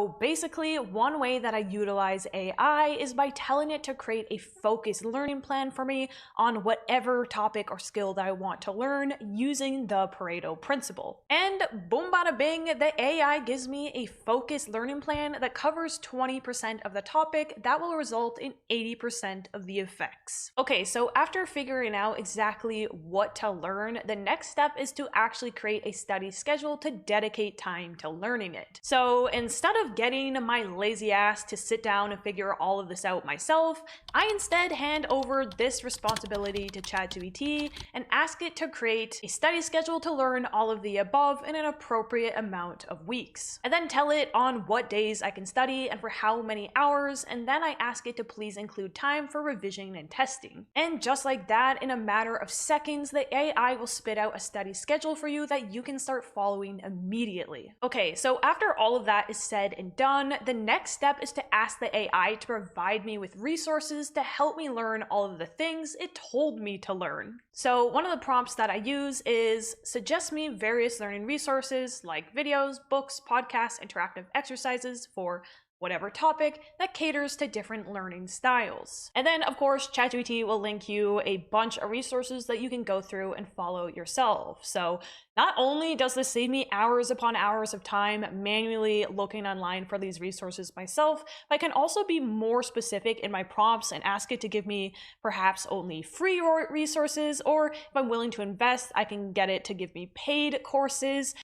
So basically, one way that I utilize AI is by telling it to create a focused learning plan for me on whatever topic or skill that I want to learn using the Pareto principle. And boom bada bing, the AI gives me a focused learning plan that covers 20% of the topic that will result in 80% of the effects. Okay, so after figuring out exactly what to learn, the next step is to actually create a study schedule to dedicate time to learning it. So instead of getting my lazy ass to sit down and figure all of this out myself, I instead hand over this responsibility to ChatGPT and ask it to create a study schedule to learn all of the above in an appropriate amount of weeks. I then tell it on what days I can study and for how many hours, and then I ask it to please include time for revision and testing. And just like that, in a matter of seconds, the AI will spit out a study schedule for you that you can start following immediately. Okay, so after all of that is said and done, the next step is to ask the AI to provide me with resources to help me learn all of the things it told me to learn. So one of the prompts that I use is suggest me various learning resources like videos, books, podcasts, interactive exercises for whatever topic that caters to different learning styles. And then, of course, ChatGPT will link you a bunch of resources that you can go through and follow yourself. So not only does this save me hours upon hours of time manually looking online for these resources myself, but I can also be more specific in my prompts and ask it to give me perhaps only free resources, or if I'm willing to invest, I can get it to give me paid courses.